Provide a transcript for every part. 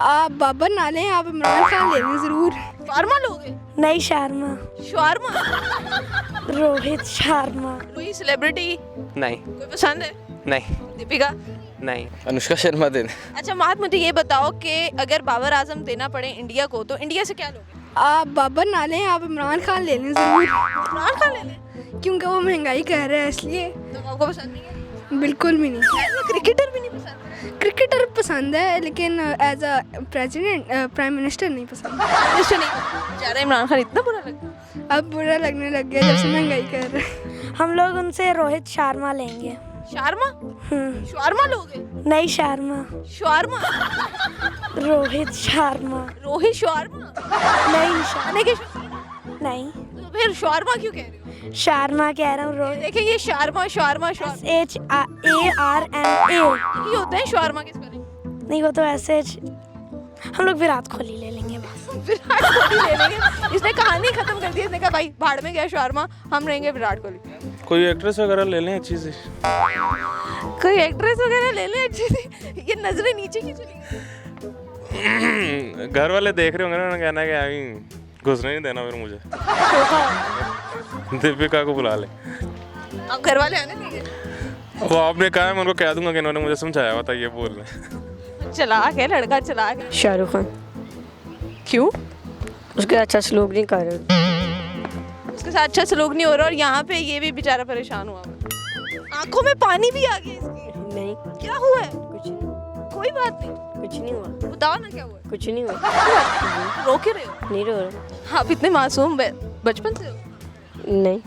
आप बाबर ना लें, आप इमरान खान ले लें ज़रूर। फार्मा लोगे? नहीं शर्मा, शवारमा? रोहित शर्मा। कोई सेलिब्रिटी नहीं कोई पसंद है? नहीं दीपिका? नहीं अनुष्का शर्मा दे दें। अच्छा मात, मुझे ये बताओ कि अगर बाबर आजम देना पड़े इंडिया को तो इंडिया से क्या लोगे? आप बाबर ना लें, आप इमरान खान ले लें ज़रूर, इमरान खान ले लें? क्योंकि वो महंगाई कर रहा है इसलिए। तो आपको पसंद नहीं है? बिल्कुल भी नहीं। क्रिकेटर भी नहीं पसंद? क्रिकेटर पसंद है लेकिन as a president prime minister नहीं पसंद। मिनिस्टर नहीं? बेचारा इमरान खान इतना बुरा लगता है। अब बुरा लगने लग गया जब से महंगाई कर रहा है। हम लोग उनसे रोहित शर्मा लेंगे। शारमा? शवारमा लोगे? नहीं शर्मा, शवारमा? रोहित शर्मा। रोहित शवारमा? नहीं खाने के शौकीन? नहीं तो फिर शवारमा क्यों कह रहे हो? शर्मा कह रहा हूँ। रोहित देखिए ये शारमा शवारमा शवारमा HARMA। ही होते हैं। शवारमा किसको नहीं? नहीं वो तो ऐसे हम लोग विराट कोहली ले लेंगे बस। विराट कोहली ले लेंगे। इसने कहानी खत्म कर दी। इसने कहा भाई भाड़ में गया शवारमा, हम रहेंगे विराट कोहली। कोई एक्ट्रेस वगैरह ले लें अच्छी सी। कोई एक्ट्रेस वगैरह ले ले अच्छी सी। ये नजरें नीचे की चली गई। घर वाले देख रहे होंगे ना, उन्होंने कहना है कि अभी घुसने नहीं देना फिर मुझे। दीपिका को बुला ले। अब घर वाले आने देंगे? वो आपने कहा है, मैं उनको कह दूंगा कि इन्होंने मुझे समझाया हुआ था ये बोलना। चलाक है लड़का, चलाक है। शाहरुख खान, क्यों? उसके अच्छा सलूक नहीं कर रहे। उसके साथ अच्छा सलूक नहीं हो रहा और यहाँ पे ये भी बेचारा परेशान हुआ हुआ। आंखों में पानी भी आ गया इसकी। नहीं क्या हुआ है? कुछ नहीं, कोई बात नहीं, कुछ नहीं हुआ, बताओ ना क्या हुआ है? कुछ नहीं हुआ। रो के रहे हो? नहीं रो रहा। आप इतने मासूम बचपन से हो? नहीं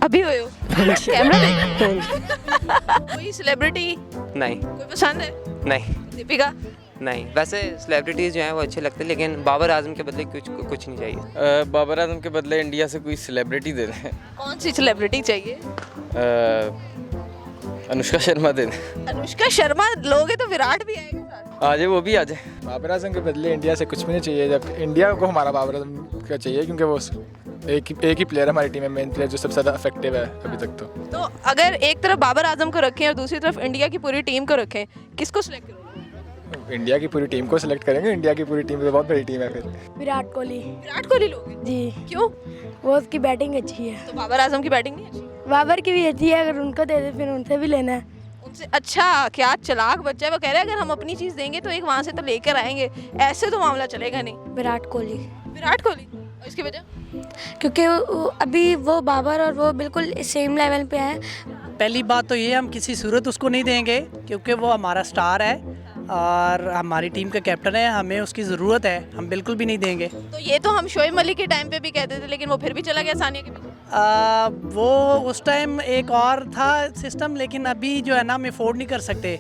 अभी हुए हो? कैमरा देख। हाँ जी। कोई सेलिब्रिटी नहीं कोई पसंद है? नहीं दीपिका? नहीं वैसे सेलिब्रिटीज़ जो हैं वो अच्छे लगते हैं, लेकिन बाबर आजम के बदले कुछ नहीं चाहिए। बाबर आजम के बदले इंडिया से कोई सेलिब्रिटी दे दें। कौन सी सेलिब्रिटी चाहिए? अनुष्का शर्मा दे दें। अनुष्का शर्मा लोगे तो विराट भी आएगा साथ। आ जाए, वो भी आ जाए। बाबर आजम के बदले इंडिया से कुछ भी नहीं चाहिए। जब इंडिया को हमारा बाबर आजम का चाहिए, क्योंकि वो एक ही प्लेयर हमारी टीम में, मेन प्लेयर जो सबसे ज़्यादा इफेक्टिव है अभी तक। तो अगर एक तरफ बाबर आजम को रखें और दूसरी तरफ इंडिया की पूरी टीम को रखें, किसको सिलेक्ट करोगे? इंडिया की पूरी टीम को सिलेक्ट करेंगे। इंडिया की पूरी टीम तो बहुत बड़ी टीम है फिर। विराट कोहली विराट कोहली लोगे? जी, क्यों? वो उसकी बैटिंग अच्छी है। तो बाबर आजम की बैटिंग नहीं अच्छी? बाबर की भी अच्छी है, अगर उनको दे दे फिर उनसे भी लेना है। उनसे? अच्छा, क्या चालाक बच्चा है। वो कह रहे हैं अगर हम अपनी चीज़ देंगे तो एक वहाँ से तो लेकर आएंगे। ऐसे तो मामला चलेगा नहीं। विराट कोहली, विराट कोहली? और इसकी वजह? क्योंकि अभी वो बाबर और वो बिल्कुल सेम लेवल पे हैं। पहली बात तो ये, हम किसी सूरत उसको नहीं देंगे क्योंकि वो हमारा स्टार है और हमारी टीम का कैप्टन है, हमें उसकी ज़रूरत है, हम बिल्कुल भी नहीं देंगे। तो ये तो हम शोएब मलिक के टाइम पे भी कहते थे, लेकिन वो फिर भी चला गया सानिया के पीछे। वो उस टाइम एक और था सिस्टम, लेकिन अभी जो है ना हम अफोर्ड नहीं कर सकते।